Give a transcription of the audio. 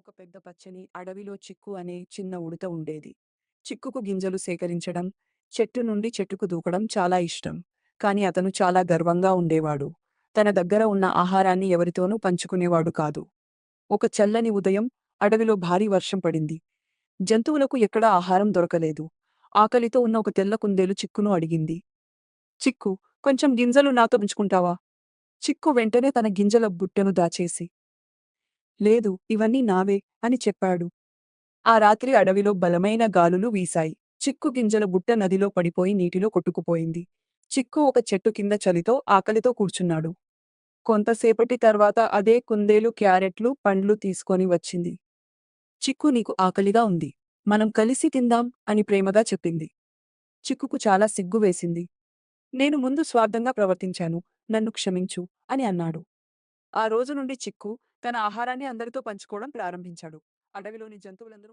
ఒక పెద్ద పచ్చని అడవిలో చిక్కు అనే చిన్న ఉడత ఉండేది. చిక్కుకు గింజలు సేకరించడం, చెట్టు నుండి చెట్టుకు దూకడం చాలా ఇష్టం. కాని అతను చాలా గర్వంగా ఉండేవాడు. తన దగ్గర ఉన్న ఆహారాన్ని ఎవరితోనూ పంచుకునేవాడు కాదు. ఒక చల్లని ఉదయం అడవిలో భారీ వర్షం పడింది. జంతువులకు ఎక్కడా ఆహారం దొరకలేదు. ఆకలితో ఉన్న ఒక తెల్ల కుందేలు చిక్కును అడిగింది. చిక్కు, కొంచెం గింజలు నాతో పంచుకుంటావా? చిక్కు వెంటనే తన గింజల బుట్టెను దాచేసి, లేదు, ఇవన్నీ నావే అని చెప్పాడు. ఆ రాత్రి అడవిలో బలమైన గాలులు వీశాయి. చిక్కు గింజల బుట్ట నదిలో పడిపోయి నీటిలో కొట్టుకుపోయింది. చిక్కు ఒక చెట్టు కింద చలితో ఆకలితో కూర్చున్నాడు. కొంతసేపటి తర్వాత అదే కుందేలు క్యారెట్లు, పండ్లు తీసుకొని వచ్చింది. చిక్కు, నీకు ఆకలిగా ఉంది. మనం కలిసి తిందాం అని ప్రేమగా చెప్పింది. చిక్కుకు చాలా సిగ్గు వేసింది. నేను ముందు స్వార్థంగా ప్రవర్తించాను. నన్ను క్షమించు అని అన్నాడు. ఆ రోజు నుండి చిక్కు తన ఆహారాన్ని అందరితో పంచుకోవడం ప్రారంభించాడు. అడవిలోని జంతువులందరూ